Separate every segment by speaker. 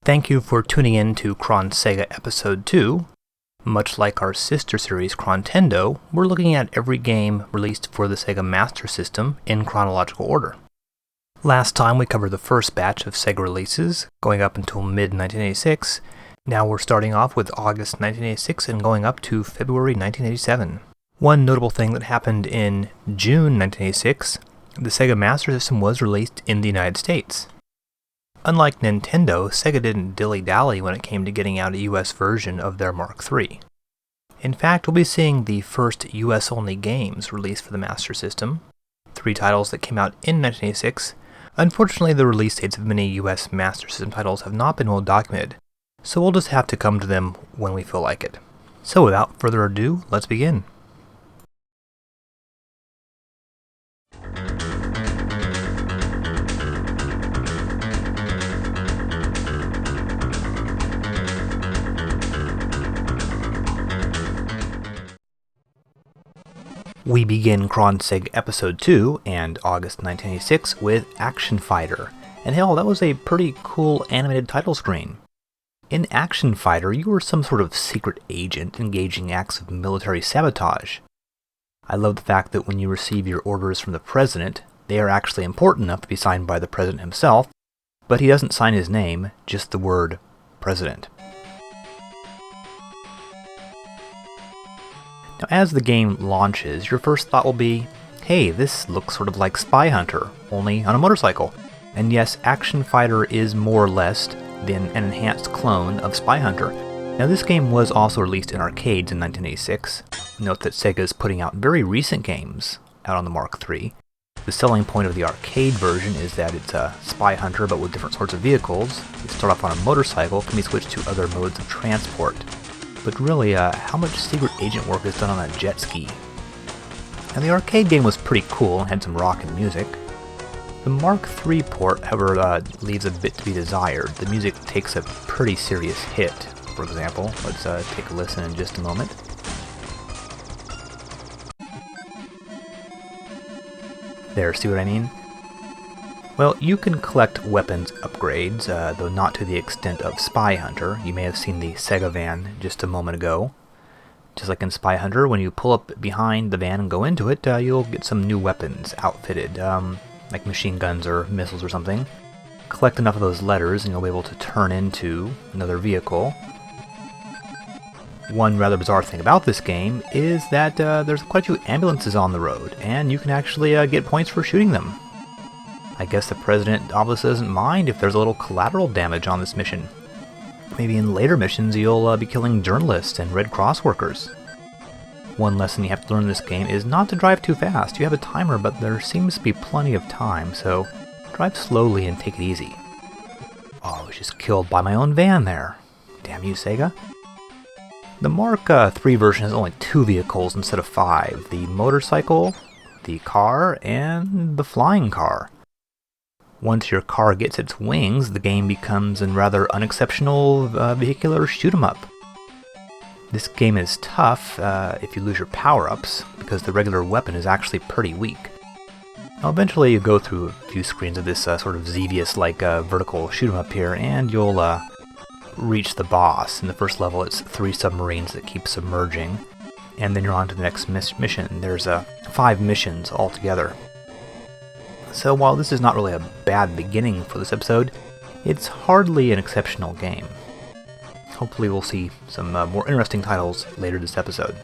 Speaker 1: Thank you for tuning in to Chrontega Episode Two. Much like our sister series Chrontendo, we're looking at every game released for the Sega Master System in chronological order. Last time we covered the first batch of Sega releases, going up until mid-1986. Now we're starting off with August 1986 and going up to February 1987. One notable thing that happened in June 1986, the Sega Master System was released in the United States. Unlike Nintendo, Sega didn't dilly-dally when it came to getting out a US version of their Mark III. In fact, we'll be seeing the first US-only games released for the Master System, 3 titles that came out in 1986. Unfortunately, the release dates of many US Master System titles have not been well documented, so we'll just have to come to them when we feel like it. So without further ado, let's begin. We begin Chrontega Episode 2 and August 1986 with Action Fighter, and hell, that was a pretty cool animated title screen. In Action Fighter, you were some sort of secret agent engaging acts of military sabotage. I love the fact that when you receive your orders from the President, they are actually important enough to be signed by the President himself, but he doesn't sign his name, just the word President. Now, as the game launches, your first thought will be, hey, this looks sort of like Spy Hunter, only on a motorcycle. And yes, Action Fighter is more or less than an enhanced clone of Spy Hunter. Now, this game was also released in arcades in 1986. Note that Sega is putting out very recent games out on the Mark III. The selling point of the arcade version is that it's a Spy Hunter but with different sorts of vehicles. You start off on a motorcycle, can be switched to other modes of transport. But really, how much secret agent work is done on a jet ski? Now, the arcade game was pretty cool and had some rockin' music. The Mark III port, however, leaves a bit to be desired. The music takes a pretty serious hit, for example. Let's take a listen in just a moment. There, see what I mean? Well, you can collect weapons upgrades, though not to the extent of Spy Hunter. You may have seen the Sega van just a moment ago. Just like in Spy Hunter, when you pull up behind the van and go into it, you'll get some new weapons outfitted, like machine guns or missiles or something. Collect enough of those letters and you'll be able to turn into another vehicle. One rather bizarre thing about this game is that there's quite a few ambulances on the road, and you can actually get points for shooting them. I guess the President obviously doesn't mind if there's a little collateral damage on this mission. Maybe in later missions you'll be killing journalists and Red Cross workers. One lesson you have to learn in this game is not to drive too fast. You have a timer, but there seems to be plenty of time, so drive slowly and take it easy. Oh, I was just killed by my own van there. Damn you, Sega. The Mark III version has only 2 vehicles instead of 5. The motorcycle, the car, and the flying car. Once your car gets its wings, the game becomes a rather unexceptional vehicular shoot-'em-up. This game is tough if you lose your power-ups, because the regular weapon is actually pretty weak. Now, eventually you go through a few screens of this sort of Xevious-like vertical shoot-'em-up here, and you'll reach the boss. In the first level, it's 3 submarines that keep submerging, and then you're on to the next mission. There's 5 missions altogether. So while this is not really a bad beginning for this episode, it's hardly an exceptional game. Hopefully we'll see some more interesting titles later this episode.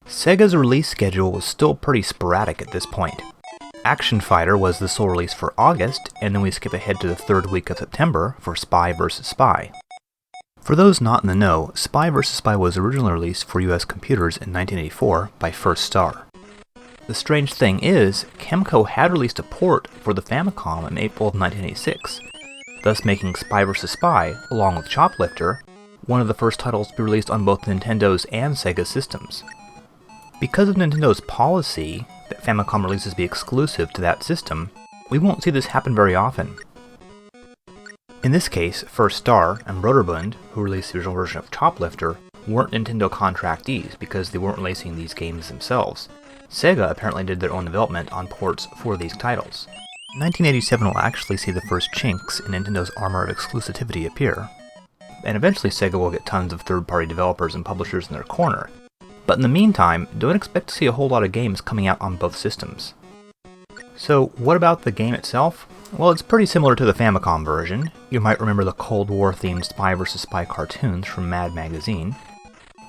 Speaker 1: Sega's release schedule was still pretty sporadic at this point. Action Fighter was the sole release for August, and then we skip ahead to the 3rd week of September for Spy vs. Spy. For those not in the know, Spy vs. Spy was originally released for US computers in 1984 by First Star. The strange thing is, Kemco had released a port for the Famicom in April of 1986, thus making Spy vs. Spy, along with Choplifter, one of the first titles to be released on both Nintendo's and Sega systems. Because of Nintendo's policy, that Famicom releases be exclusive to that system, we won't see this happen very often. In this case, First Star and Broderbund, who released the original version of Choplifter, weren't Nintendo contractees because they weren't releasing these games themselves. Sega apparently did their own development on ports for these titles. 1987 will actually see the first chinks in Nintendo's armor of exclusivity appear, and eventually Sega will get tons of third-party developers and publishers in their corner. But in the meantime, don't expect to see a whole lot of games coming out on both systems. So what about the game itself? Well, it's pretty similar to the Famicom version. You might remember the Cold War-themed Spy vs. Spy cartoons from Mad Magazine.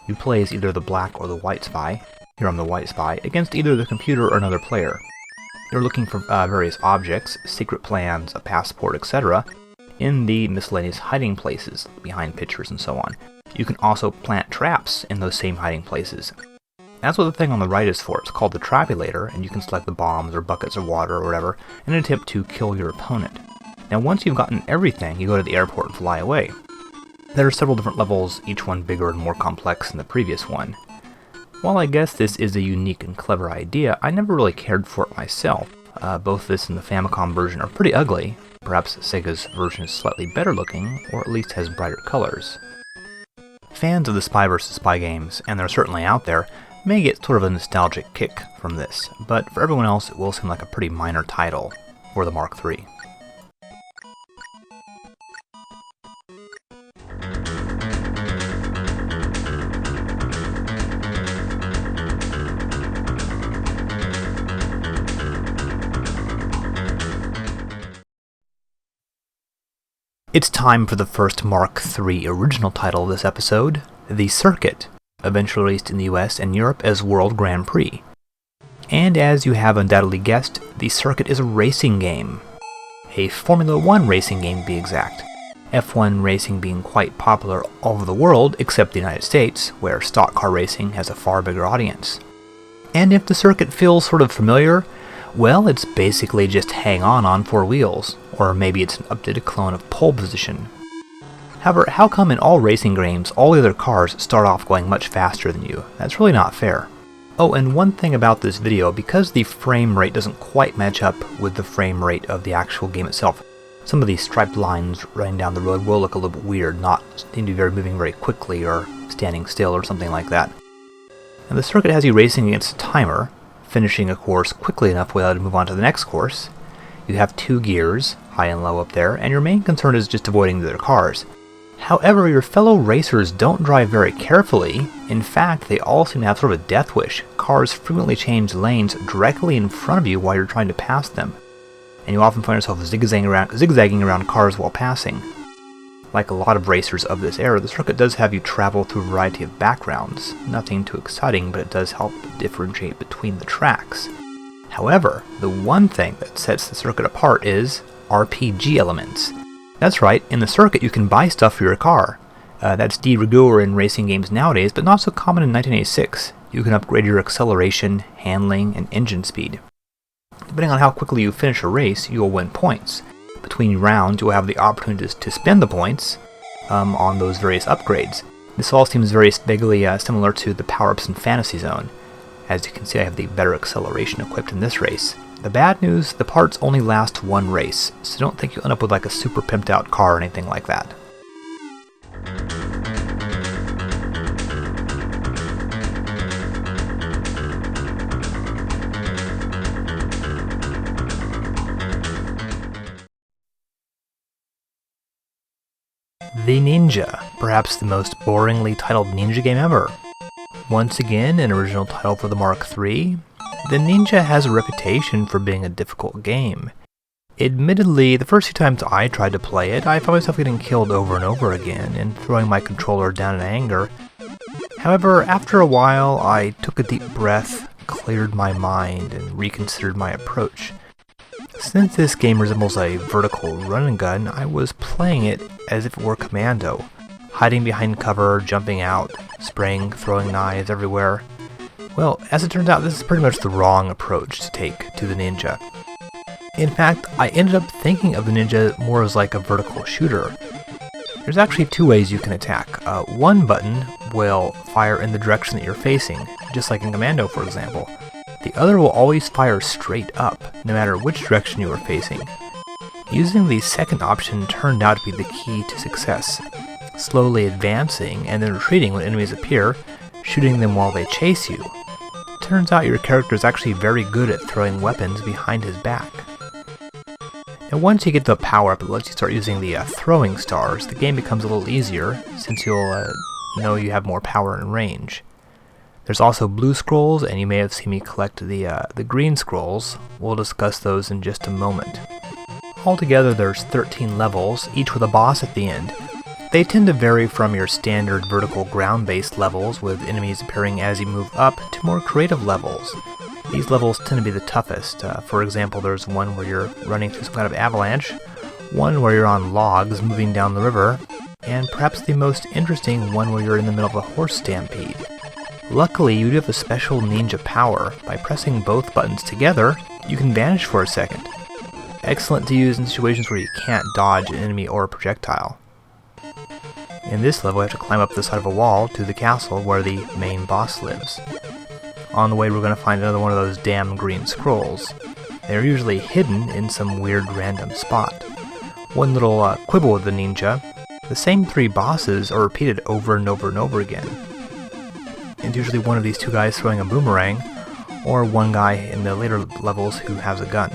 Speaker 1: You play as either the black or the white spy. Here I'm the white spy, against either the computer or another player. You're looking for various objects, secret plans, a passport, etc. in the miscellaneous hiding places, behind pictures and so on. You can also plant traps in those same hiding places. That's what the thing on the right is for. It's called the Trapulator, and you can select the bombs or buckets of water or whatever in an attempt to kill your opponent. Now once you've gotten everything, you go to the airport and fly away. There are several different levels, each one bigger and more complex than the previous one. While I guess this is a unique and clever idea, I never really cared for it myself. Both this and the Famicom version are pretty ugly. Perhaps Sega's version is slightly better looking, or at least has brighter colors. Fans of the Spy vs. Spy games, and they're certainly out there, may get sort of a nostalgic kick from this, but for everyone else it will seem like a pretty minor title for the Mark III. It's time for the first Mark III original title of this episode, The Circuit, eventually released in the US and Europe as World Grand Prix. And as you have undoubtedly guessed, The Circuit is a racing game. A Formula 1 racing game to be exact. F1 racing being quite popular all over the world except the United States, where stock car racing has a far bigger audience. And if The Circuit feels sort of familiar, well, it's basically just Hang On 4 wheels, or maybe it's an updated clone of Pole Position. However, how come in all racing games all the other cars start off going much faster than you? That's really not fair. Oh, and one thing about this video, because the frame rate doesn't quite match up with the frame rate of the actual game itself, some of these striped lines running down the road will look a little bit weird, not seem to be moving very quickly or standing still or something like that. And the circuit has you racing against a timer, finishing a course quickly enough without to move on to the next course. You have 2 gears, high and low up there, and your main concern is just avoiding the other cars. However, your fellow racers don't drive very carefully. In fact, they all seem to have sort of a death wish. Cars frequently change lanes directly in front of you while you're trying to pass them, and you often find yourself zigzagging around cars while passing. Like a lot of racers of this era, the circuit does have you travel through a variety of backgrounds. Nothing too exciting, but it does help differentiate between the tracks. However, the one thing that sets the circuit apart is RPG elements. That's right, in the circuit you can buy stuff for your car. That's de rigueur in racing games nowadays, but not so common in 1986. You can upgrade your acceleration, handling, and engine speed. Depending on how quickly you finish a race, you will win points. Between rounds, you will have the opportunity to spend the points on those various upgrades. This all seems very vaguely similar to the power-ups in Fantasy Zone. As you can see, I have the better acceleration equipped in this race. The bad news, the parts only last one race, so don't think you'll end up with like a super pimped out car or anything like that. The Ninja, perhaps the most boringly titled ninja game ever. Once again, an original title for the Mark III, the Ninja has a reputation for being a difficult game. Admittedly, the first few times I tried to play it, I found myself getting killed over and over again and throwing my controller down in anger. However, after a while, I took a deep breath, cleared my mind, and reconsidered my approach. Since this game resembles a vertical run and gun, I was playing it as if it were Commando, hiding behind cover, jumping out, spraying, throwing knives everywhere. Well, as it turns out, this is pretty much the wrong approach to take to the Ninja. In fact, I ended up thinking of the Ninja more as like a vertical shooter. There's actually 2 ways you can attack. One button will fire in the direction that you're facing, just like in Commando, for example. The other will always fire straight up, no matter which direction you are facing. Using the second option turned out to be the key to success. Slowly advancing and then retreating when enemies appear, shooting them while they chase you. Turns out your character is actually very good at throwing weapons behind his back. Now once you get the power up that lets you start using the throwing stars, the game becomes a little easier since you'll know you have more power and range. There's also blue scrolls, and you may have seen me collect the green scrolls. We'll discuss those in just a moment. Altogether there's 13 levels, each with a boss at the end. They tend to vary from your standard vertical ground-based levels, with enemies appearing as you move up, to more creative levels. These levels tend to be the toughest. For example, there's one where you're running through some kind of avalanche, one where you're on logs moving down the river, and perhaps the most interesting one where you're in the middle of a horse stampede. Luckily, you do have a special ninja power. By pressing both buttons together, you can vanish for a second. Excellent to use in situations where you can't dodge an enemy or a projectile. In this level, you have to climb up the side of a wall to the castle where the main boss lives. On the way, we're going to find another one of those damn green scrolls. They're usually hidden in some weird random spot. One little quibble with the ninja: the same 3 bosses are repeated over and over and over again. It's usually one of these 2 guys throwing a boomerang, or one guy in the later levels who has a gun.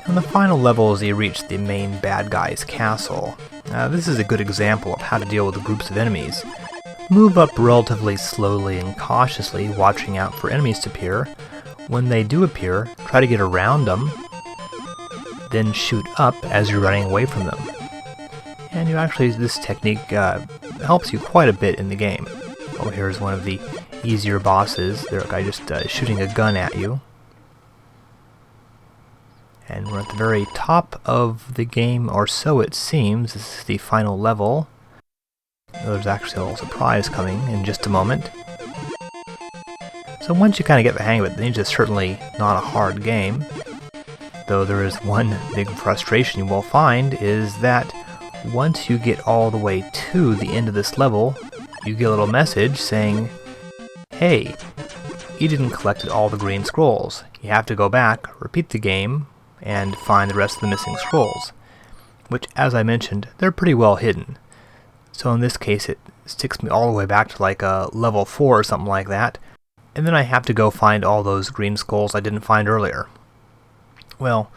Speaker 1: On the final levels, you reach the main bad guy's castle. This is a good example of how to deal with groups of enemies. Move up relatively slowly and cautiously, watching out for enemies to appear. When they do appear, try to get around them, then shoot up as you're running away from them. And this technique helps you quite a bit in the game. Oh, here's one of the easier bosses. There's a guy just shooting a gun at you. And we're at the very top of the game, or so it seems. This is the final level. There's actually a little surprise coming in just a moment. So once you kind of get the hang of it, the Ninja's certainly not a hard game. Though there is one big frustration you will find, is that once you get all the way to the end of this level, you get a little message saying, "Hey, you didn't collect all the green scrolls. You have to go back, repeat the game, and find the rest of the missing scrolls." Which, as I mentioned, they're pretty well hidden. So in this case, it sticks me all the way back to like level 4 or something like that, and then I have to go find all those green skulls I didn't find earlier. Well,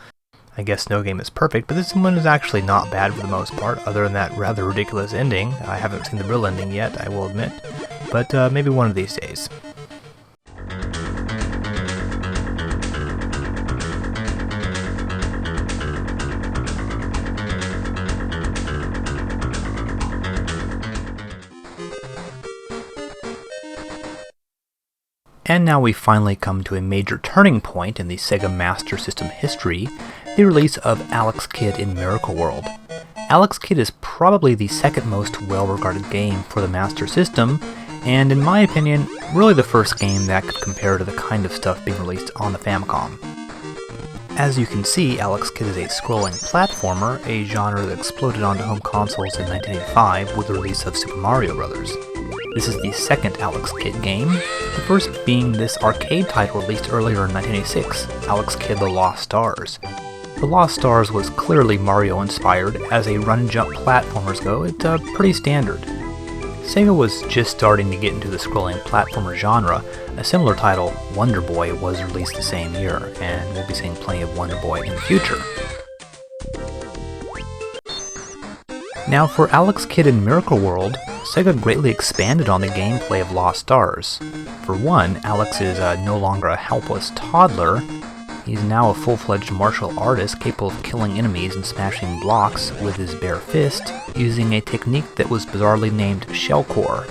Speaker 1: I guess no game is perfect, but this one is actually not bad for the most part, other than that rather ridiculous ending. I haven't seen the real ending yet, I will admit, but maybe one of these days. And now we finally come to a major turning point in the Sega Master System history, the release of Alex Kidd in Miracle World. Alex Kidd is probably the second most well-regarded game for the Master System, and in my opinion, really the first game that could compare to the kind of stuff being released on the Famicom. As you can see, Alex Kidd is a scrolling platformer, a genre that exploded onto home consoles in 1985 with the release of Super Mario Bros. This is the second Alex Kidd game, the first being this arcade title released earlier in 1986, Alex Kidd The Lost Stars. The Lost Stars was clearly Mario-inspired. As a run-and-jump platformers go, it's pretty standard. Sega was just starting to get into the scrolling platformer genre. A similar title, Wonder Boy, was released the same year, and we'll be seeing plenty of Wonder Boy in the future. Now for Alex Kidd in Miracle World, Sega greatly expanded on the gameplay of Lost Stars. For one, Alex is no longer a helpless toddler. He's now a full-fledged martial artist capable of killing enemies and smashing blocks with his bare fist, using a technique that was bizarrely named Shellcore.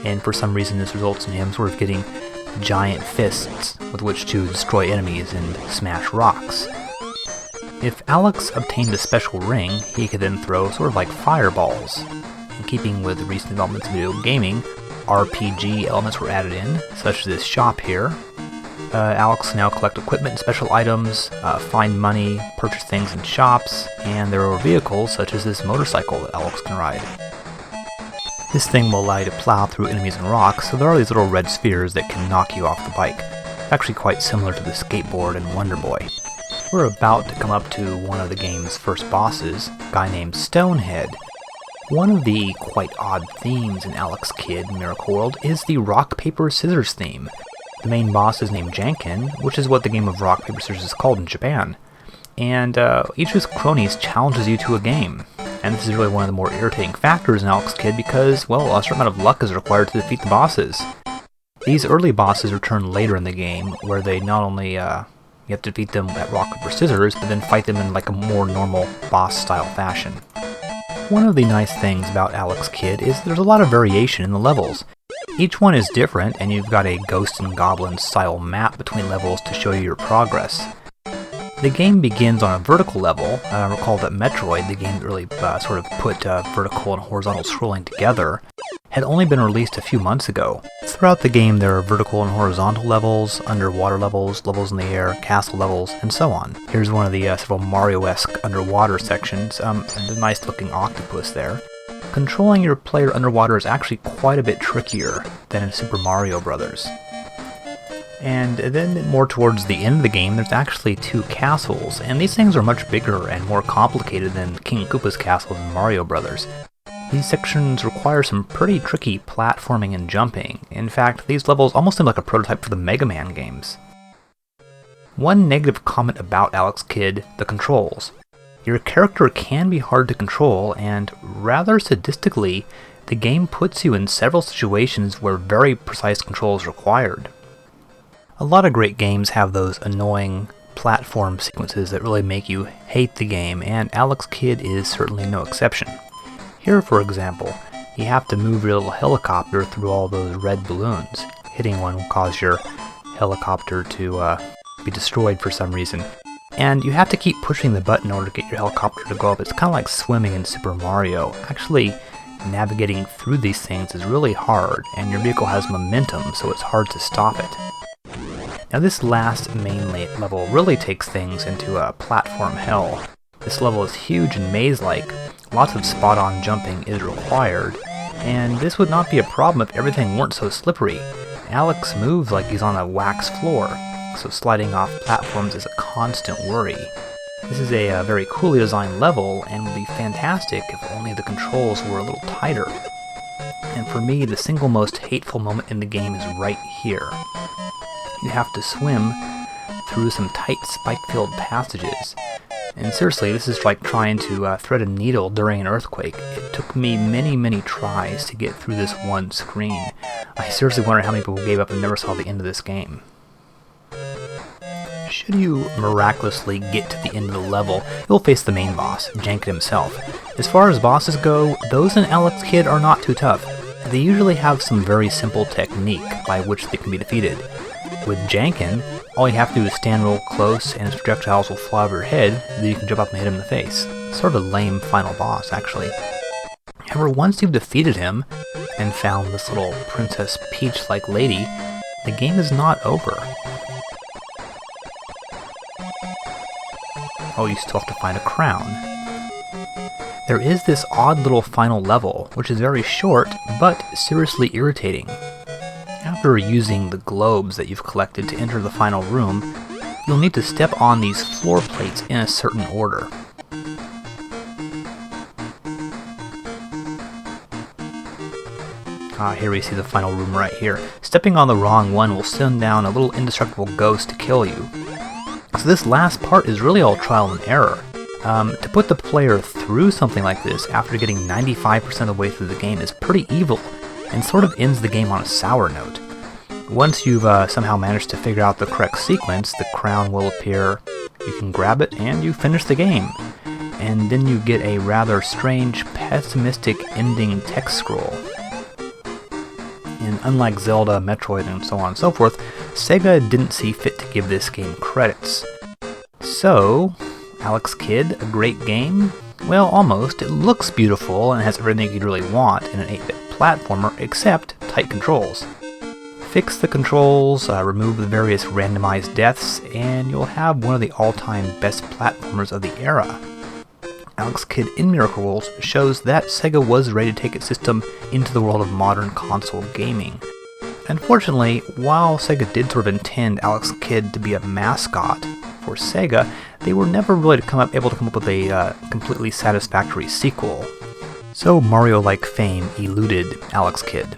Speaker 1: And for some reason this results in him sort of getting giant fists with which to destroy enemies and smash rocks. If Alex obtained a special ring, he could then throw sort of like fireballs. In keeping with recent developments in video gaming, RPG elements were added in, such as this shop here. Alex can now collect equipment and special items, find money, purchase things in shops, and there are vehicles such as this motorcycle that Alex can ride. This thing will allow you to plow through enemies and rocks, so there are these little red spheres that can knock you off the bike. It's actually quite similar to the skateboard in Wonder Boy. We're about to come up to one of the game's first bosses, a guy named Stonehead. One of the quite odd themes in Alex Kidd Miracle World is the rock, paper, scissors theme. The main boss is named Janken, which is what the game of rock, paper, scissors is called in Japan. And each of his cronies challenges you to a game. And this is really one of the more irritating factors in Alex Kidd because, well, a certain amount of luck is required to defeat the bosses. These early bosses return later in the game, where they not only you have to defeat them at rock, paper, scissors, but then fight them in like a more normal boss-style fashion. One of the nice things about Alex Kidd is there's a lot of variation in the levels. Each one is different, and you've got a Ghosts and Goblins style map between levels to show you your progress. The game begins on a vertical level. Recall that Metroid, the game that really sort of put vertical and horizontal scrolling together, had only been released a few months ago. Throughout the game there are vertical and horizontal levels, underwater levels, levels in the air, castle levels, and so on. Here's one of the several Mario-esque underwater sections, and a nice looking octopus there. Controlling your player underwater is actually quite a bit trickier than in Super Mario Bros. And then more towards the end of the game, there's actually 2 castles, and these things are much bigger and more complicated than King Koopa's castle in Mario Bros. These sections require some pretty tricky platforming and jumping. In fact, these levels almost seem like a prototype for the Mega Man games. One negative comment about Alex Kidd, the controls. Your character can be hard to control, and rather sadistically, the game puts you in several situations where very precise control is required. A lot of great games have those annoying platform sequences that really make you hate the game, and Alex Kidd is certainly no exception. Here, for example, you have to move your little helicopter through all those red balloons. Hitting one will cause your helicopter to be destroyed for some reason. And you have to keep pushing the button in order to get your helicopter to go up. It's kind of like swimming in Super Mario. Actually, navigating through these things is really hard, and your vehicle has momentum, so it's hard to stop it. Now this last main level really takes things into a platform hell. This level is huge and maze-like, lots of spot-on jumping is required, and this would not be a problem if everything weren't so slippery. Alex moves like he's on a wax floor, so sliding off platforms is a constant worry. This is a very coolly designed level, and would be fantastic if only the controls were a little tighter. And for me, the single most hateful moment in the game is right here. You have to swim through some tight spike-filled passages. And seriously, this is like trying to thread a needle during an earthquake. It took me many tries to get through this one screen. I seriously wonder how many people gave up and never saw the end of this game. Should you miraculously get to the end of the level, you'll face the main boss, Janken himself. As far as bosses go, those in Alex Kidd are not too tough. They usually have some very simple technique by which they can be defeated. With Janken, all you have to do is stand real close and his projectiles will fly over your head, then you can jump up and hit him in the face. Sort of a lame final boss, actually. However, once you've defeated him, and found this little Princess Peach-like lady, the game is not over. Oh, you still have to find a crown. There is this odd little final level, which is very short, but seriously irritating. After using the globes that you've collected to enter the final room, you'll need to step on these floor plates in a certain order. Here we see the final room right here. Stepping on the wrong one will send down a little indestructible ghost to kill you. So this last part is really all trial and error. To put the player through something like this after getting 95% of the way through the game is pretty evil, and sort of ends the game on a sour note. Once you've somehow managed to figure out the correct sequence, the crown will appear, you can grab it, and you finish the game. And then you get a rather strange, pessimistic ending text scroll. And unlike Zelda, Metroid, and so on and so forth, Sega didn't see fit to give this game credits. So, Alex Kidd, a great game? Well, almost. It looks beautiful and has everything you'd really want in an 8-bit platformer, except tight controls. Fix the controls, remove the various randomized deaths, and you'll have one of the all-time best platformers of the era. Alex Kidd in Miracle World shows that Sega was ready to take its system into the world of modern console gaming. Unfortunately, while Sega did sort of intend Alex Kidd to be a mascot for Sega, they were never really able to come up with a completely satisfactory sequel. So Mario-like fame eluded Alex Kidd.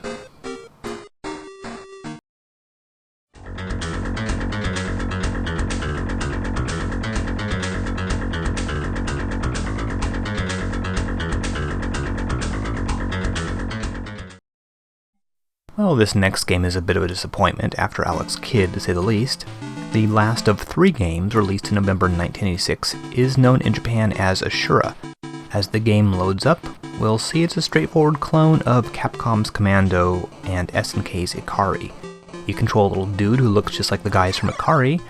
Speaker 1: Well, this next game is a bit of a disappointment after Alex Kidd, to say the least. The last of 3 games released in November 1986 is known in Japan as Ashura. As the game loads up, we'll see it's a straightforward clone of Capcom's Commando and SNK's Ikari. You control a little dude who looks just like the guys from Ikari,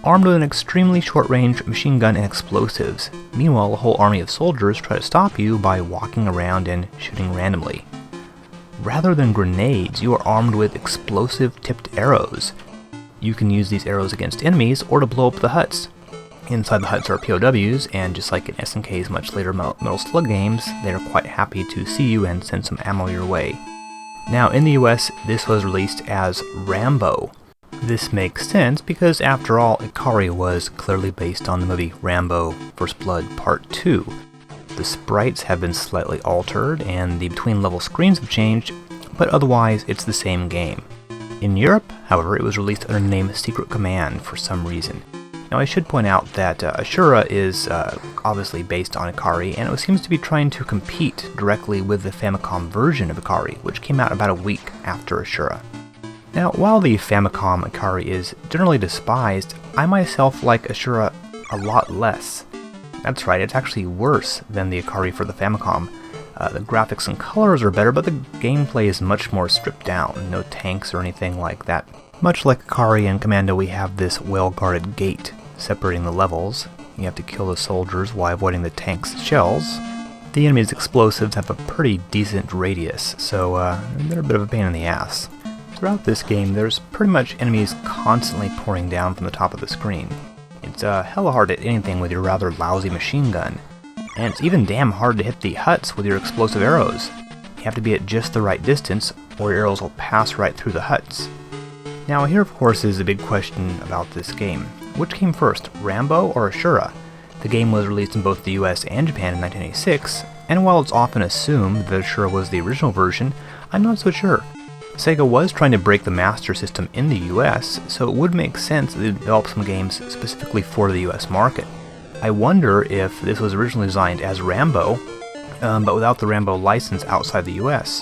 Speaker 1: armed with an extremely short-range machine gun and explosives. Meanwhile, a whole army of soldiers try to stop you by walking around and shooting randomly. Rather than grenades, you are armed with explosive-tipped arrows. You can use these arrows against enemies or to blow up the huts. Inside the huts are POWs, and just like in SNK's much later Metal Slug games, they are quite happy to see you and send some ammo your way. Now, in the US, this was released as Rambo. This makes sense because, after all, Ikari was clearly based on the movie Rambo First Blood Part 2. The sprites have been slightly altered, and the between-level screens have changed, but otherwise it's the same game. In Europe, however, it was released under the name Secret Command for some reason. Now I should point out that Ashura is obviously based on Ikari, and it seems to be trying to compete directly with the Famicom version of Ikari, which came out about a week after Ashura. Now, while the Famicom Ikari is generally despised, I myself like Ashura a lot less. That's right, it's actually worse than the Ikari for the Famicom. The graphics and colors are better, but the gameplay is much more stripped down. No tanks or anything like that. Much like Ikari and Commando, we have this well-guarded gate separating the levels. You have to kill the soldiers while avoiding the tanks' shells. The enemy's explosives have a pretty decent radius, so they're a bit of a pain in the ass. Throughout this game, there's pretty much enemies constantly pouring down from the top of the screen. It's hella hard to hit anything with your rather lousy machine gun, and it's even damn hard to hit the huts with your explosive arrows. You have to be at just the right distance, or your arrows will pass right through the huts. Now here of course is the big question about this game. Which came first, Rambo or Ashura? The game was released in both the US and Japan in 1986, and while it's often assumed that Ashura was the original version, I'm not so sure. Sega was trying to break the Master System in the US, so it would make sense that they developed some games specifically for the US market. I wonder if this was originally designed as Rambo, but without the Rambo license outside the US.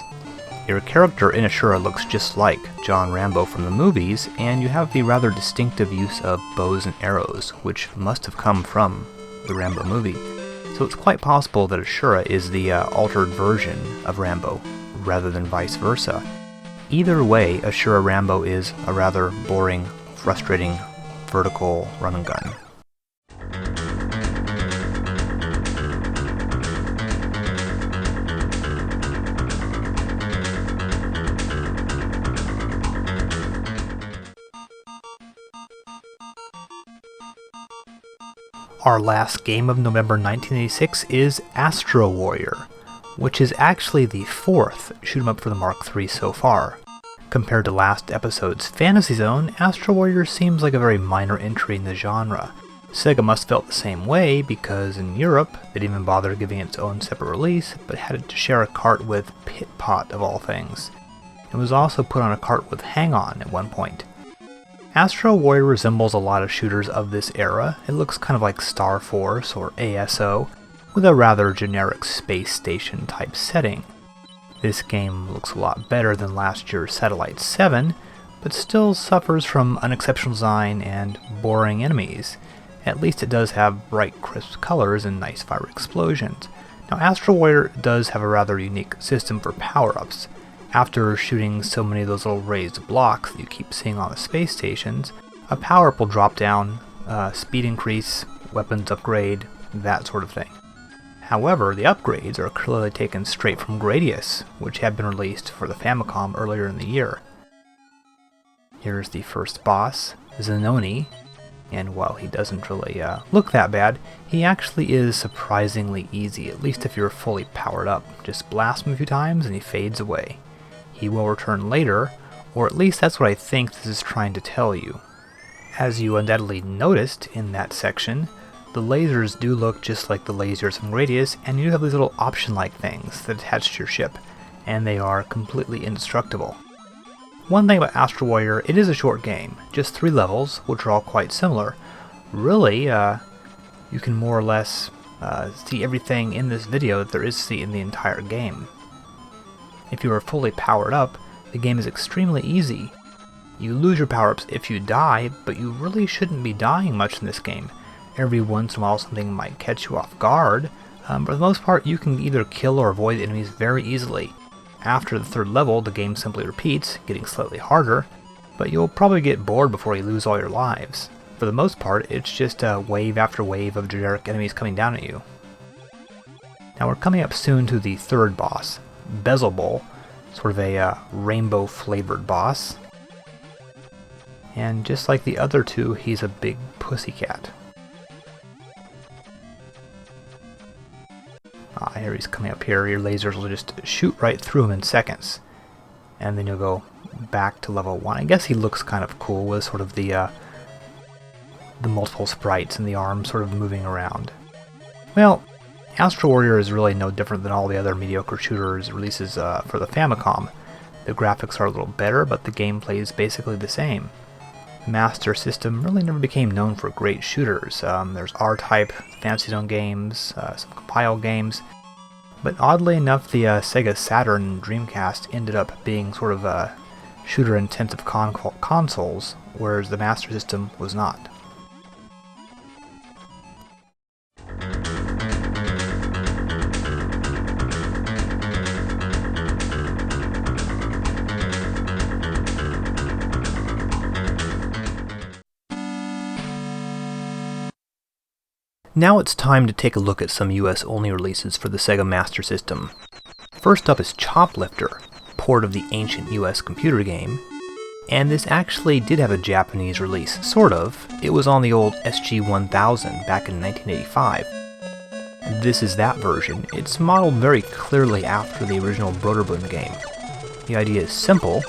Speaker 1: Your character in Ashura looks just like John Rambo from the movies, and you have the rather distinctive use of bows and arrows, which must have come from the Rambo movie. So it's quite possible that Ashura is the altered version of Rambo, rather than vice versa. Either way, Ashura Rambo is a rather boring, frustrating, vertical run-and-gun. Our last game of November 1986 is Astro Warrior, which is actually the 4th shoot-'em-up for the Mark III so far. Compared to last episode's Fantasy Zone, Astro Warrior seems like a very minor entry in the genre. Sega must have felt the same way because in Europe, they didn't even bother giving it its own separate release, but had it to share a cart with Pit Pot of all things. It was also put on a cart with Hang On at one point. Astro Warrior resembles a lot of shooters of this era. It looks kind of like Star Force or ASO, with a rather generic space station type setting. This game looks a lot better than last year's Satellite 7, but still suffers from unexceptional design and boring enemies. At least it does have bright, crisp colors and nice fire explosions. Now, Astro Warrior does have a rather unique system for power-ups. After shooting so many of those little raised blocks that you keep seeing on the space stations, a power-up will drop down, speed increase, weapons upgrade, that sort of thing. However, the upgrades are clearly taken straight from Gradius, which had been released for the Famicom earlier in the year. Here's the first boss, Zanoni, and while he doesn't really look that bad, he actually is surprisingly easy, at least if you're fully powered up. Just blast him a few times and he fades away. He will return later, or at least that's what I think this is trying to tell you. As you undoubtedly noticed in that section, the lasers do look just like the lasers from Gradius, and you have these little option-like things that attach to your ship, and they are completely indestructible. One thing about Astro Warrior, it is a short game, just 3 levels, which are all quite similar. Really, you can more or less see everything in this video that there is to see in the entire game. If you are fully powered up, the game is extremely easy. You lose your power-ups if you die, but you really shouldn't be dying much in this game. Every once in a while something might catch you off guard, but for the most part you can either kill or avoid the enemies very easily. After the 3rd level, the game simply repeats, getting slightly harder, but you'll probably get bored before you lose all your lives. For the most part, it's just wave after wave of generic enemies coming down at you. Now we're coming up soon to the 3rd boss, Bezel Bowl, sort of a rainbow flavored boss. And just like the other 2, he's a big pussycat. Here he's coming up here. Your lasers will just shoot right through him in seconds. And then you'll go back to level 1. I guess he looks kind of cool with sort of the multiple sprites and the arms sort of moving around. Well, Astro Warrior is really no different than all the other mediocre shooters releases for the Famicom. The graphics are a little better, but the gameplay is basically the same. The Master System really never became known for great shooters. There's R-Type, Fantasy Zone games, some compile games, but oddly enough the Sega Saturn and Dreamcast ended up being sort of shooter-intensive consoles, whereas the Master System was not. Now it's time to take a look at some US-only releases for the Sega Master System. First up is Choplifter, port of the ancient US computer game, and this actually did have a Japanese release, sort of. It was on the old SG-1000 back in 1985. This is that version. It's modeled very clearly after the original Broderboom game. The idea is simple: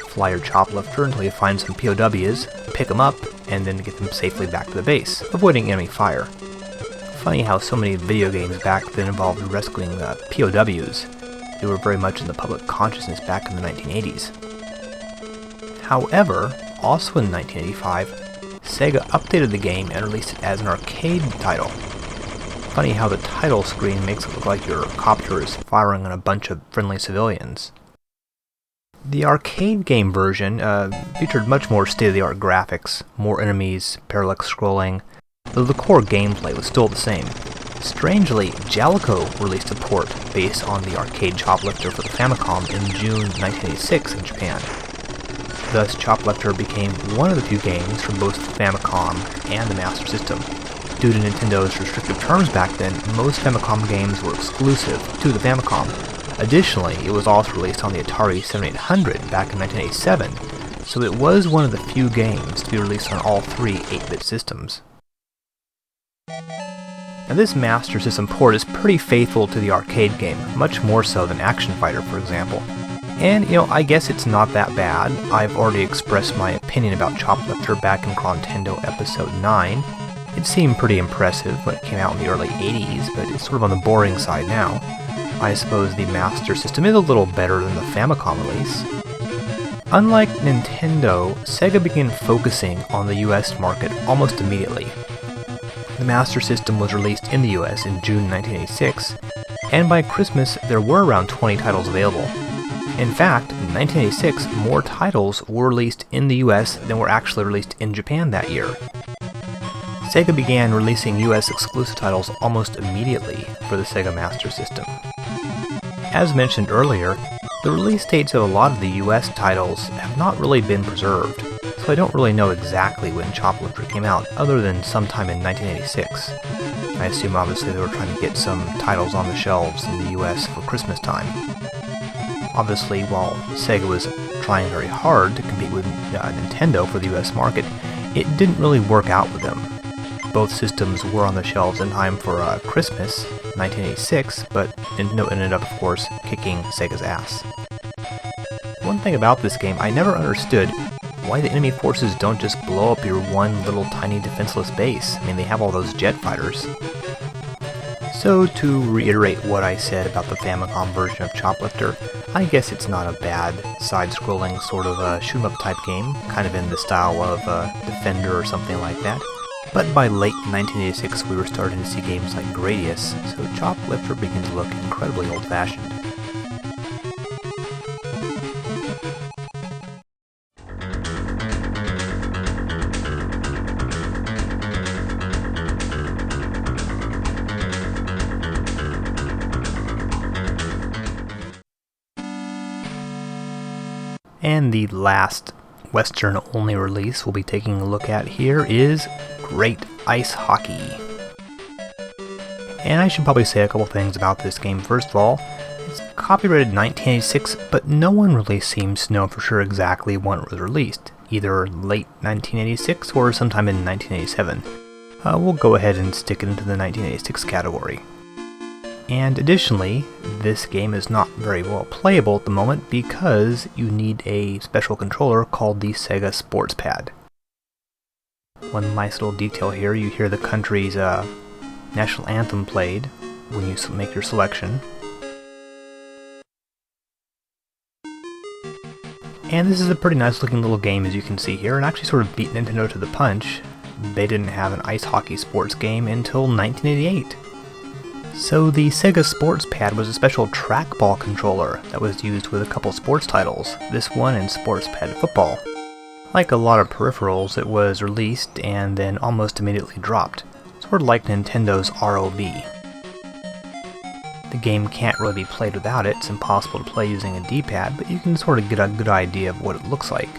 Speaker 1: fly your Choplifter until you find some POWs, pick them up, and then get them safely back to the base, avoiding enemy fire. Funny how so many video games back then involved rescuing POWs. They were very much in the public consciousness back in the 1980s. However, also in 1985, Sega updated the game and released it as an arcade title. Funny how the title screen makes it look like your copter is firing on a bunch of friendly civilians. The arcade game version featured much more state-of-the-art graphics, more enemies, parallax scrolling, though the core gameplay was still the same. Strangely, Jaleco released a port based on the arcade Choplifter for the Famicom in June 1986 in Japan. Thus, Choplifter became one of the few games from both the Famicom and the Master System. Due to Nintendo's restrictive terms back then, most Famicom games were exclusive to the Famicom. Additionally, it was also released on the Atari 7800 back in 1987, so it was one of the few games to be released on all 3 8-bit systems. Now this Master System port is pretty faithful to the arcade game, much more so than Action Fighter, for example. And, I guess it's not that bad. I've already expressed my opinion about Choplifter back in Chrontendo Episode 9. It seemed pretty impressive when it came out in the early 80s, but it's sort of on the boring side now. I suppose the Master System is a little better than the Famicom release. Unlike Nintendo, Sega began focusing on the US market almost immediately. The Master System was released in the US in June 1986, and by Christmas there were around 20 titles available. In fact, in 1986, more titles were released in the US than were actually released in Japan that year. Sega began releasing US exclusive titles almost immediately for the Sega Master System. As mentioned earlier, the release dates of a lot of the US titles have not really been preserved, so I don't really know exactly when Choplifter came out, other than sometime in 1986. I assume obviously they were trying to get some titles on the shelves in the US for Christmas time. Obviously, while Sega was trying very hard to compete with Nintendo for the US market, it didn't really work out with them. Both systems were on the shelves in time for Christmas 1986, but Nintendo ended up, of course, kicking Sega's ass. one thing about this game, I never understood why the enemy forces don't just blow up your one little tiny defenseless base. I mean, they have all those jet fighters. So, to reiterate what I said about the Famicom version of Choplifter, I guess it's not a bad side-scrolling sort of shoot-'em-up type game, kind of in the style of Defender or something like that. But by late 1986 we were starting to see games like Gradius, so Choplifter began to look incredibly old-fashioned. And the last Western-only release we'll be taking a look at here is Great Ice Hockey. And I should probably say a couple things about this game. First of all, it's copyrighted 1986, but no one really seems to know for sure exactly when it was released, either late 1986 or sometime in 1987. We'll go ahead and stick it into the 1986 category. And additionally, this game is not very well playable at the moment because you need a special controller called the Sega Sports Pad. One nice little detail here, you hear the country's national anthem played when you make your selection. And this is a pretty nice looking little game, as you can see here, and actually sort of beat Nintendo to the punch. They didn't have an ice hockey sports game until 1988. So the Sega Sports Pad was a special trackball controller that was used with a couple sports titles, this one and Sports Pad Football. Like a lot of peripherals, it was released and then almost immediately dropped, sort of like Nintendo's ROB. The game can't really be played without it, it's impossible to play using a D-pad, but you can sort of get a good idea of what it looks like.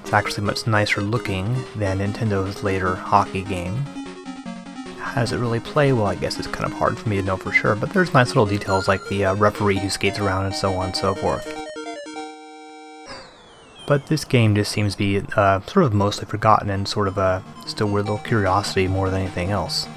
Speaker 1: It's actually much nicer looking than Nintendo's later hockey game. How does it really play? Well, I guess it's kind of hard for me to know for sure, but there's nice little details like the referee who skates around and so on and so forth. But this game just seems to be sort of mostly forgotten and sort of a still weird little curiosity more than anything else.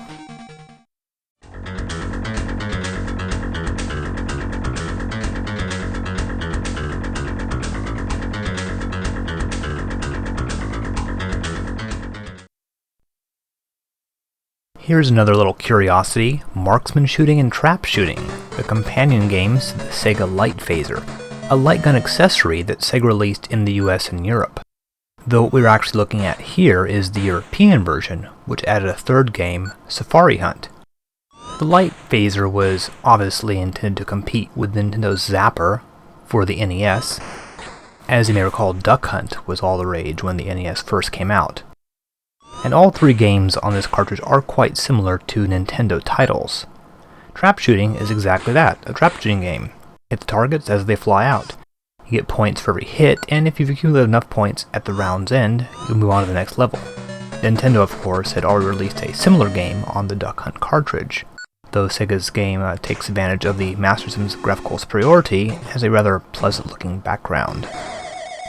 Speaker 1: Here's another little curiosity, Marksman shooting and trap shooting, the companion games to the Sega Light Phaser, a light gun accessory that Sega released in the US and Europe. Though what we're actually looking at here is the European version, which added a third game, Safari Hunt. The Light Phaser was obviously intended to compete with Nintendo's Zapper for the NES. As you may recall, Duck Hunt was all the rage when the NES first came out. And all three games on this cartridge are quite similar to Nintendo titles. Trap shooting is exactly that, a trap shooting game. Hit the targets as they fly out. You get points for every hit, and if you've accumulated enough points at the round's end, you'll move on to the next level. Nintendo, of course, had already released a similar game on the Duck Hunt cartridge, though Sega's game takes advantage of the Master System's graphical superiority as a rather pleasant-looking background.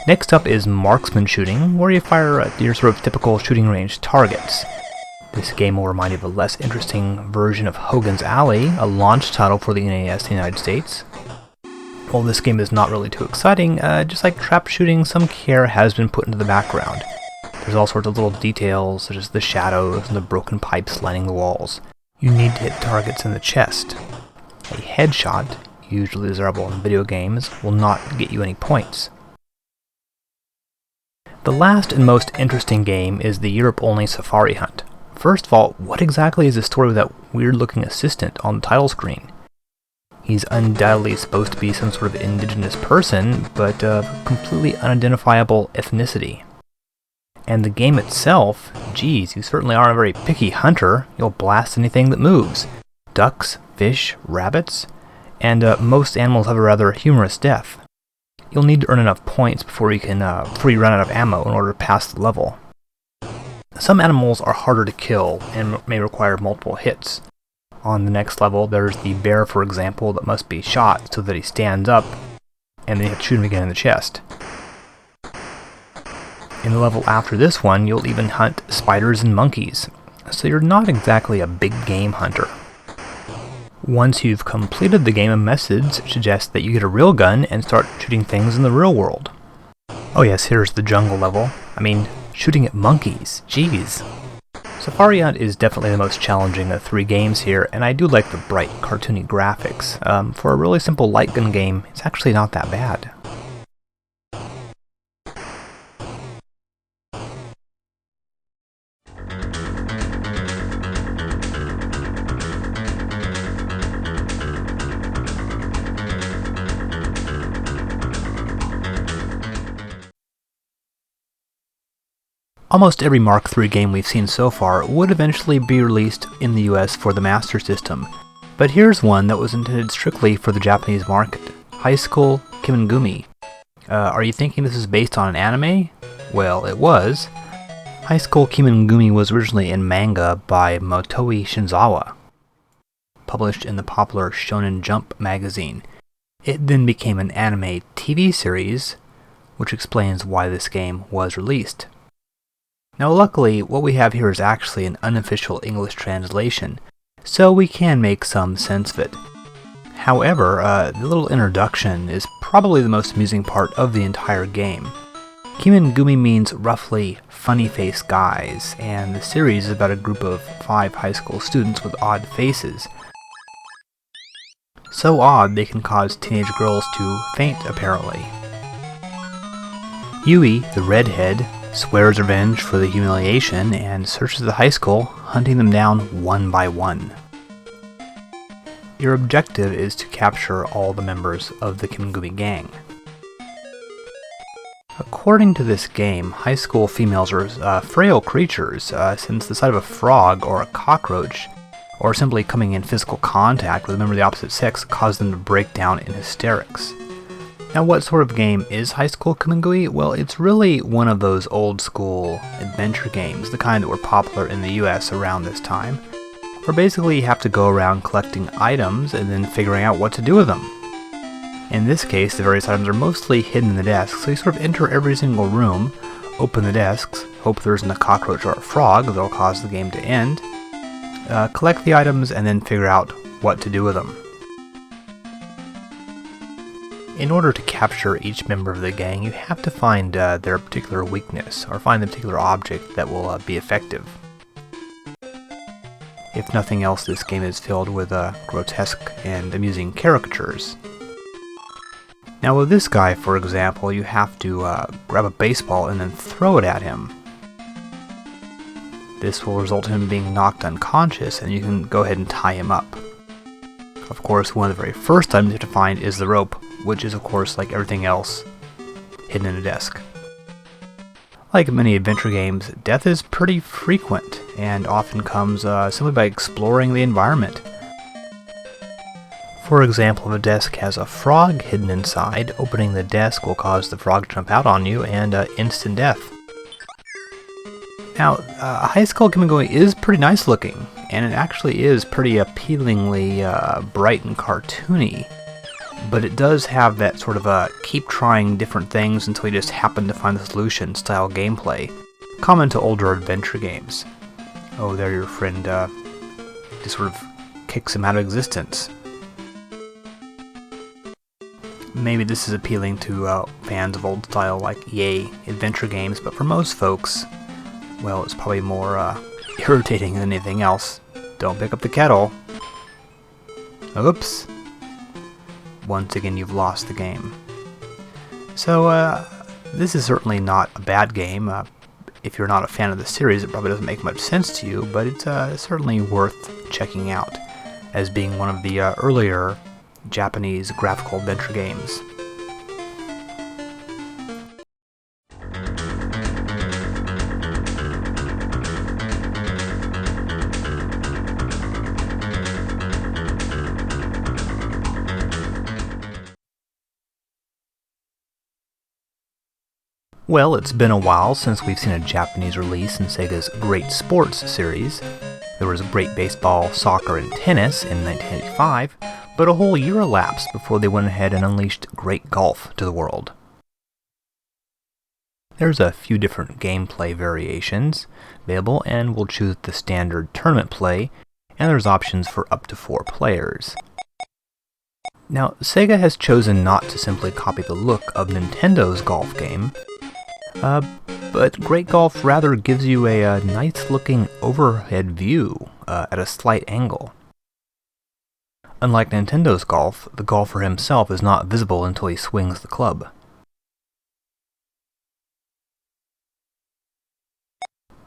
Speaker 1: Next up is Marksman shooting, where you fire at your sort of typical shooting range targets. This game will remind you of a less interesting version of Hogan's Alley, a launch title for the NES in the United States. While this game is not really too exciting, just like trap shooting, some care has been put into the background. There's all sorts of little details, such as the shadows and the broken pipes lining the walls. You need to hit targets in the chest. A headshot, usually desirable in video games, will not get you any points. The last and most interesting game is the Europe-only Safari Hunt. First of all, what exactly is the story with that weird-looking assistant on the title screen? He's undoubtedly supposed to be some sort of indigenous person, but completely unidentifiable ethnicity. And the game itself, geez, you certainly are a very picky hunter. You'll blast anything that moves. Ducks, fish, rabbits, and most animals have a rather humorous death. You'll need to earn enough points before you run out of ammo in order to pass the level. Some animals are harder to kill and may require multiple hits. On the next level, there's the bear, for example, that must be shot so that he stands up, and then you have to shoot him again in the chest. In the level after this one, you'll even hunt spiders and monkeys, so you're not exactly a big game hunter. Once you've completed the game, a message suggests that you get a real gun and start shooting things in the real world. Oh yes, here's the jungle level. I mean, shooting at monkeys, jeez. Safari Hunt is definitely the most challenging of 3 games here, and I do like the bright, cartoony graphics. For a really simple light gun game, it's actually not that bad. Almost every Mark III game we've seen so far would eventually be released in the US for the Master System, but here's one that was intended strictly for the Japanese market, High School Kimengumi. Are you thinking this is based on an anime? Well, it was. High School Kimengumi was originally in manga by Motoi Shinzawa, published in the popular Shonen Jump magazine. It then became an anime TV series, which explains why this game was released. Now luckily, what we have here is actually an unofficial English translation, so we can make some sense of it. However, the little introduction is probably the most amusing part of the entire game. Kimengumi means roughly funny-faced guys, and the series is about a group of 5 high school students with odd faces. So odd they can cause teenage girls to faint, apparently. Yui, the redhead, swears revenge for the humiliation and searches the high school, hunting them down one by one. Your objective is to capture all the members of the Kimengumi gang. According to this game, high school females are frail creatures, since the sight of a frog or a cockroach, or simply coming in physical contact with a member of the opposite sex, cause them to break down in hysterics. Now, what sort of game is High School Kimengumi? Well, it's really one of those old school adventure games, the kind that were popular in the US around this time, where basically you have to go around collecting items and then figuring out what to do with them. In this case, the various items are mostly hidden in the desks, so you sort of enter every single room, open the desks, hope there isn't a cockroach or a frog that'll cause the game to end, collect the items, and then figure out what to do with them. In order to capture each member of the gang, you have to find their particular weakness, or find the particular object that will be effective. If nothing else, this game is filled with grotesque and amusing caricatures. Now with this guy, for example, you have to grab a baseball and then throw it at him. This will result in him being knocked unconscious, and you can go ahead and tie him up. Of course, one of the very first items you have to find is the rope, which is, of course, like everything else, hidden in a desk. Like many adventure games, death is pretty frequent, and often comes simply by exploring the environment. For example, if a desk has a frog hidden inside, opening the desk will cause the frog to jump out on you, and instant death. Now, High School Kimengumi is pretty nice looking, and it actually is pretty appealingly bright and cartoony. But it does have that sort of keep trying different things until you just happen to find the solution style gameplay, common to older adventure games. Oh, there your friend just sort of kicks him out of existence. Maybe this is appealing to fans of old style like EA adventure games, but for most folks, well, it's probably more irritating than anything else. Don't pick up the kettle. Oops. Once again, you've lost the game. So, this is certainly not a bad game. If you're not a fan of the series, it probably doesn't make much sense to you, but it's certainly worth checking out as being one of the earlier Japanese graphical adventure games. Well, it's been a while since we've seen a Japanese release in Sega's Great Sports series. There was Great Baseball, Soccer, and Tennis in 1985, but a whole year elapsed before they went ahead and unleashed Great Golf to the world. There's a few different gameplay variations available, and we'll choose the standard tournament play, and there's options for up to 4 players. Now, Sega has chosen not to simply copy the look of Nintendo's golf game, but Great Golf rather gives you a nice-looking overhead view at a slight angle. Unlike Nintendo's golf, the golfer himself is not visible until he swings the club.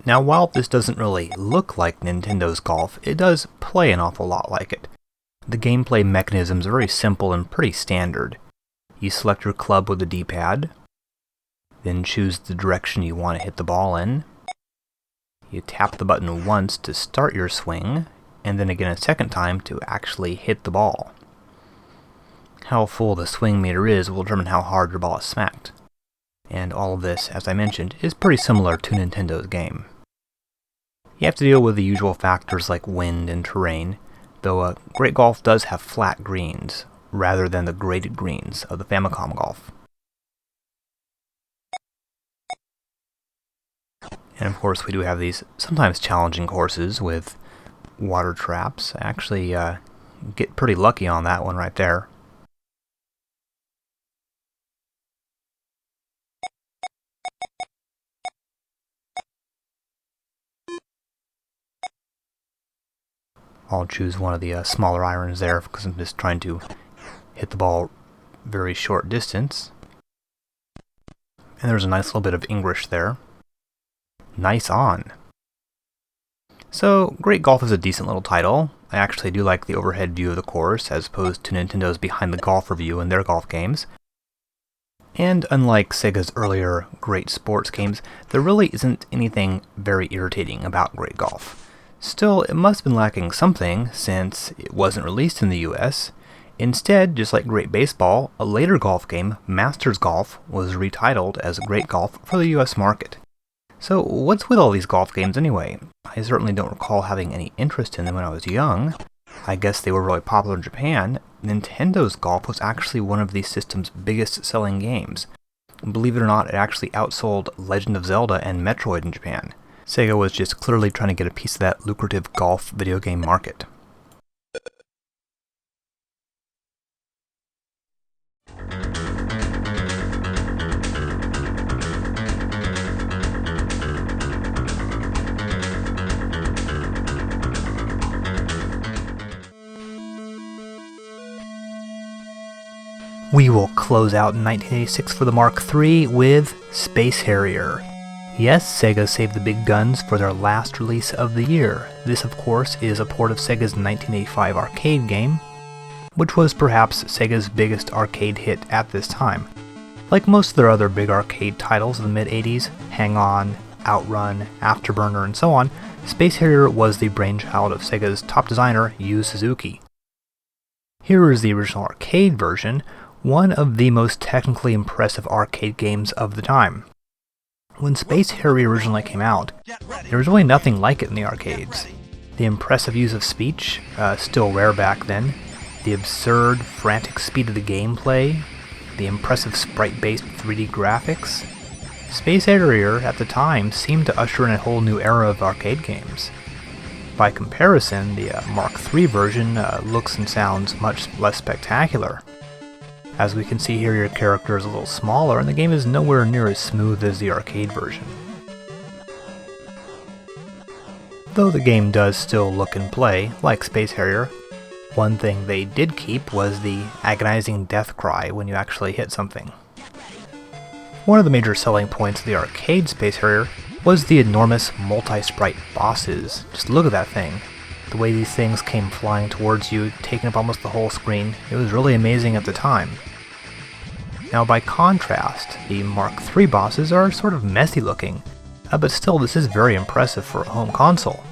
Speaker 1: Now, while this doesn't really look like Nintendo's golf, it does play an awful lot like it. The gameplay mechanisms are very simple and pretty standard. You select your club with the D-pad, then choose the direction you want to hit the ball in. You tap the button once to start your swing, and then again a second time to actually hit the ball. How full the swing meter is will determine how hard your ball is smacked. And all of this, as I mentioned, is pretty similar to Nintendo's game. You have to deal with the usual factors like wind and terrain, though Great Golf does have flat greens, rather than the graded greens of the Famicom Golf. And of course we do have these sometimes challenging courses with water traps. I actually get pretty lucky on that one right there. I'll choose one of the smaller irons there because I'm just trying to hit the ball very short distance. And there's a nice little bit of English there. Nice on. So, Great Golf is a decent little title. I actually do like the overhead view of the course as opposed to Nintendo's behind the golfer view in their golf games. And unlike Sega's earlier great sports games, there really isn't anything very irritating about Great Golf. Still, it must have been lacking something since it wasn't released in the US. Instead, just like Great Baseball, a later golf game, Masters Golf, was retitled as Great Golf for the US market. So what's with all these golf games anyway? I certainly don't recall having any interest in them when I was young. I guess they were really popular in Japan. Nintendo's Golf was actually one of the system's biggest selling games. Believe it or not, it actually outsold Legend of Zelda and Metroid in Japan. Sega was just clearly trying to get a piece of that lucrative golf video game market. We will close out in 1986 for the Mark III with Space Harrier. Yes, Sega saved the big guns for their last release of the year. This, of course, is a port of Sega's 1985 arcade game, which was perhaps Sega's biggest arcade hit at this time. Like most of their other big arcade titles of the mid-80s, Hang On, Outrun, Afterburner, and so on, Space Harrier was the brainchild of Sega's top designer, Yu Suzuki. Here is the original arcade version, one of the most technically impressive arcade games of the time. When Space Harrier originally came out, there was really nothing like it in the arcades. The impressive use of speech, still rare back then, the absurd, frantic speed of the gameplay, the impressive sprite-based 3D graphics. Space Harrier, at the time, seemed to usher in a whole new era of arcade games. By comparison, the Mark III version looks and sounds much less spectacular. As we can see here, your character is a little smaller, and the game is nowhere near as smooth as the arcade version. Though the game does still look and play like Space Harrier, one thing they did keep was the agonizing death cry when you actually hit something. One of the major selling points of the arcade Space Harrier was the enormous multi-sprite bosses. Just look at that thing. The way these things came flying towards you, taking up almost the whole screen, it was really amazing at the time. Now by contrast, the Mark III bosses are sort of messy looking, but still this is very impressive for a home console.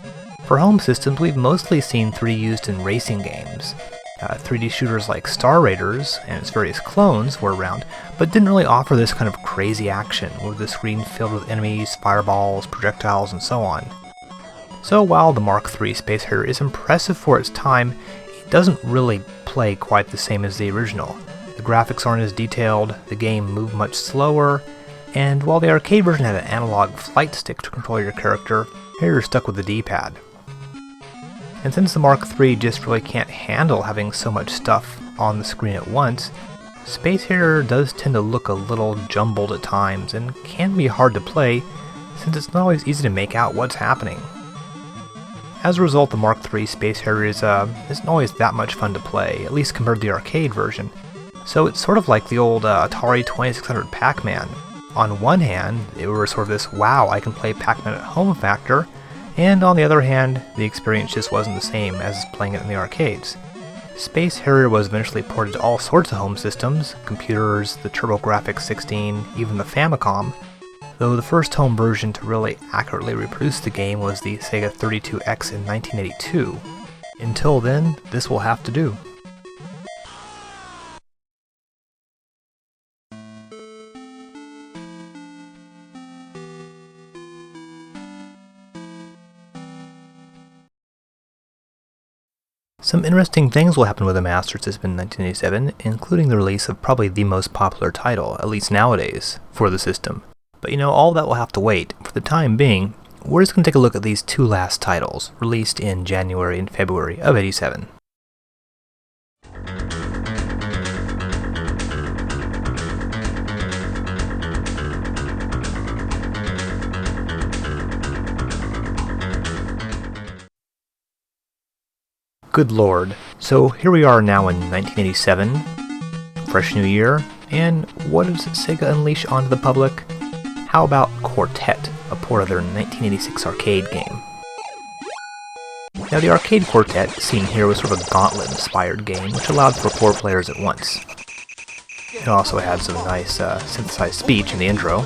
Speaker 1: For home systems, we've mostly seen 3D used in racing games. 3D shooters like Star Raiders and its various clones were around, but didn't really offer this kind of crazy action, with the screen filled with enemies, fireballs, projectiles, and so on. So while the Mark III Space Harrier is impressive for its time, it doesn't really play quite the same as the original. The graphics aren't as detailed, the game moved much slower, and while the arcade version had an analog flight stick to control your character, here you're stuck with the D-pad. And since the Mark III just really can't handle having so much stuff on the screen at once, Space Harrier does tend to look a little jumbled at times and can be hard to play since it's not always easy to make out what's happening. As a result, the Mark III Space Harrier isn't always that much fun to play, at least compared to the arcade version. So it's sort of like the old Atari 2600 Pac-Man. On one hand, it was sort of this wow, I can play Pac-Man at home factor, and on the other hand, the experience just wasn't the same as playing it in the arcades. Space Harrier was eventually ported to all sorts of home systems, computers, the TurboGrafx 16, even the Famicom, though the first home version to really accurately reproduce the game was the Sega 32X in 1982. Until then, this will have to do. Some interesting things will happen with the Master System in 1987, including the release of probably the most popular title, at least nowadays, for the system. But all that will have to wait. For the time being, we're just going to take a look at these two last titles, released in January and February of '87. Good lord. So here we are now in 1987, fresh new year, and what does Sega unleash onto the public? How about Quartet, a port of their 1986 arcade game? Now the arcade Quartet seen here was sort of a Gauntlet-inspired game, which allowed for 4 players at once. It also had some nice synthesized speech in the intro.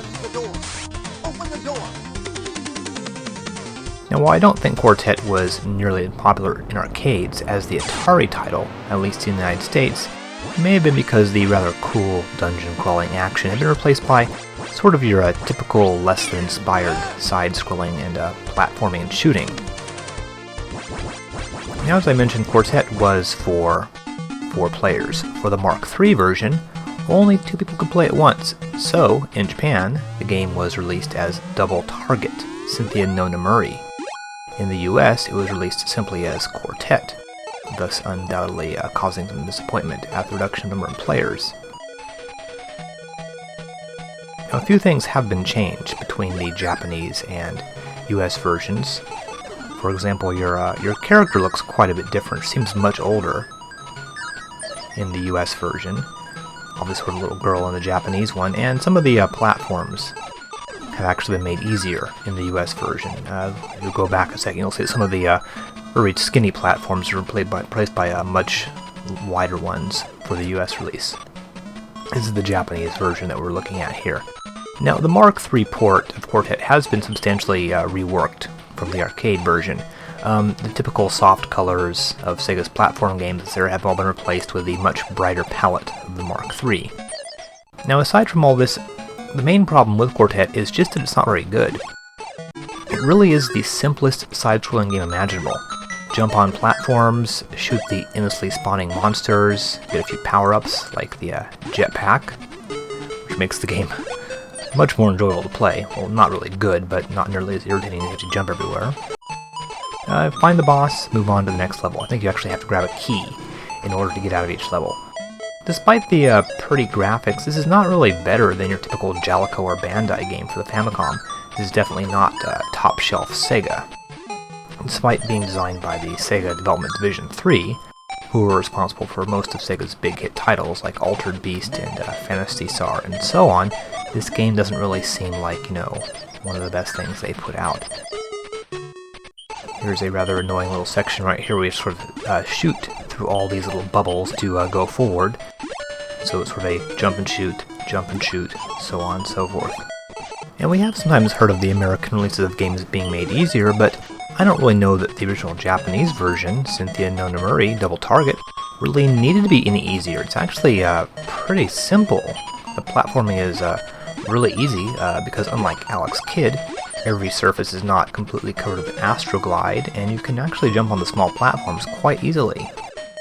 Speaker 1: Now while I don't think Quartet was nearly as popular in arcades as the Atari title, at least in the United States, it may have been because the rather cool dungeon crawling action had been replaced by sort of your typical less than inspired side-scrolling and platforming and shooting. Now as I mentioned, Quartet was for 4 players. For the Mark III version, only 2 people could play at once, so in Japan, the game was released as Double Target, Cynthia no Namuri. In the US, it was released simply as Quartet, thus undoubtedly causing some disappointment at the reduction number of players. Now, a few things have been changed between the Japanese and US versions. For example, your character looks quite a bit different, seems much older in the US version, obviously sort of little girl in the Japanese one, and some of the platforms have actually been made easier in the US version. If you go back a second, you'll see some of the very skinny platforms are replaced by much wider ones for the US release. This is the Japanese version that we're looking at here. Now, the Mark III port of Quartet has been substantially reworked from the arcade version. The typical soft colors of Sega's platform games there have all been replaced with the much brighter palette of the Mark III. Now, aside from all this, the main problem with Quartet is just that it's not very good. It really is the simplest side-scrolling game imaginable. Jump on platforms, shoot the endlessly spawning monsters, get a few power-ups like the jetpack, which makes the game much more enjoyable to play. Well, not really good, but not nearly as irritating as you have to jump everywhere. Find the boss, move on to the next level. I think you actually have to grab a key in order to get out of each level. Despite the pretty graphics, this is not really better than your typical Jaleco or Bandai game for the Famicom. This is definitely not top-shelf Sega. Despite being designed by the Sega Development Division 3, who were responsible for most of Sega's big hit titles like Altered Beast and Phantasy Star and so on, this game doesn't really seem like, one of the best things they put out. Here's a rather annoying little section right here where you sort of shoot through all these little bubbles to go forward. So it's sort of a jump and shoot, so on and so forth. And we have sometimes heard of the American releases of games being made easier, but I don't really know that the original Japanese version, Cynthia no Namuri, Double Target, really needed to be any easier. It's actually pretty simple. The platforming is really easy because unlike Alex Kidd, every surface is not completely covered with Astro Glide, and you can actually jump on the small platforms quite easily.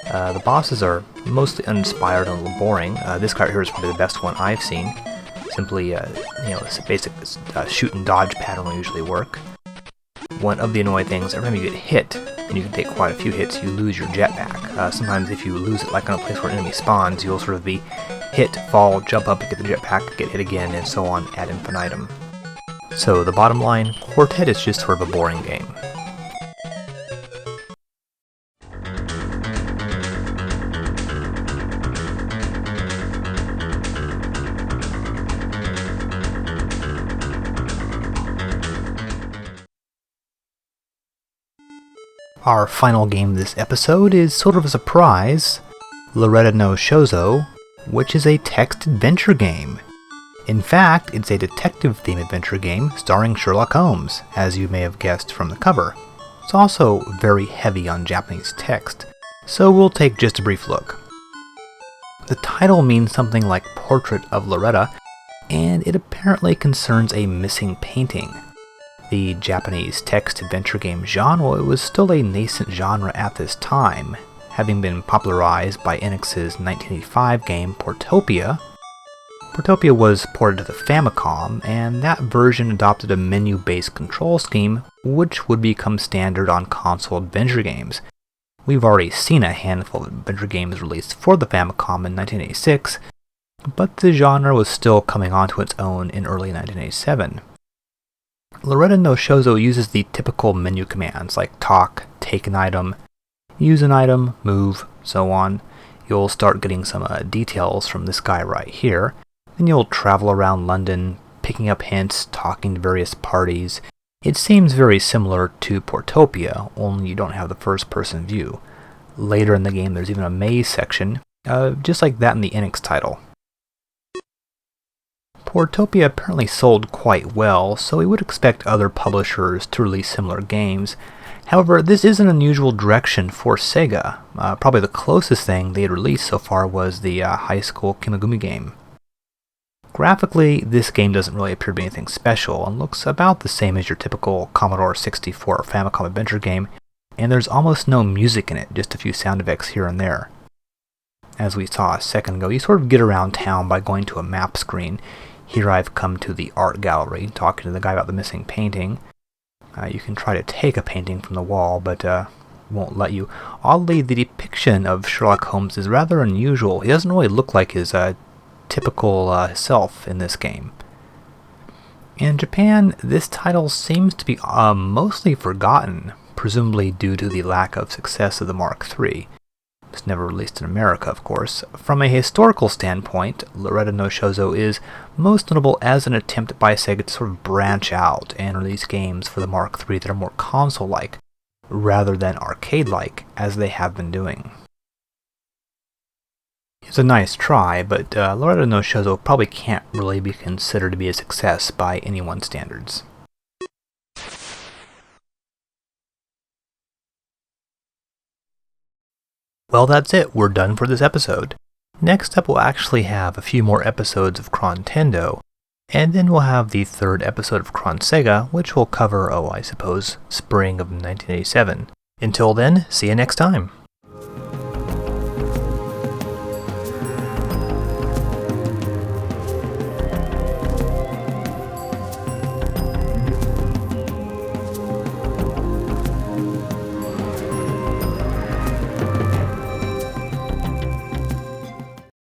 Speaker 1: The bosses are mostly uninspired and a little boring. This guy here is probably the best one I've seen. Simply, it's a basic shoot and dodge pattern will usually work. one of the annoying things, every time you get hit, and you can take quite a few hits, you lose your jetpack. Sometimes if you lose it, like on a place where an enemy spawns, you'll sort of be hit, fall, jump up, get the jetpack, get hit again, and so on ad infinitum. So the bottom line, Quartet is just sort of a boring game. Our final game this episode is sort of a surprise, Loretta no Shouzou, which is a text adventure game. In fact, it's a detective-themed adventure game starring Sherlock Holmes, as you may have guessed from the cover. It's also very heavy on Japanese text, so we'll take just a brief look. The title means something like Portrait of Loretta, and it apparently concerns a missing painting. The Japanese text adventure game genre was still a nascent genre at this time, having been popularized by Enix's 1985 game Portopia. Portopia was ported to the Famicom, and that version adopted a menu-based control scheme, which would become standard on console adventure games. We've already seen a handful of adventure games released for the Famicom in 1986, but the genre was still coming onto its own in early 1987. Loretta no Shouzou uses the typical menu commands like talk, take an item, use an item, move, so on. You'll start getting some details from this guy right here. Then you'll travel around London, picking up hints, talking to various parties. It seems very similar to Portopia, only you don't have the first-person view. Later in the game there's even a maze section, just like that in the Enix title. Portopia apparently sold quite well, so we would expect other publishers to release similar games. However, this is an unusual direction for Sega. Probably the closest thing they had released so far was the high school Kimengumi game. Graphically, this game doesn't really appear to be anything special, and looks about the same as your typical Commodore 64 or Famicom adventure game, and there's almost no music in it, just a few sound effects here and there. As we saw a second ago, you sort of get around town by going to a map screen. Here I've come to the art gallery, talking to the guy about the missing painting. You can try to take a painting from the wall, but won't let you. Oddly, the depiction of Sherlock Holmes is rather unusual. He doesn't really look like his typical self in this game. In Japan, this title seems to be mostly forgotten, presumably due to the lack of success of the Mark III. It's never released in America, of course. From a historical standpoint, Loretta no Shouzou is most notable as an attempt by Sega to sort of branch out and release games for the Mark III that are more console-like, rather than arcade-like, as they have been doing. It's a nice try, but Loretta no Shouzou probably can't really be considered to be a success by anyone's standards. Well, that's it. We're done for this episode. Next up, we'll actually have a few more episodes of Chrontendo, and then we'll have the third episode of Chrontega, which will cover, I suppose, spring of 1987. Until then, see you next time.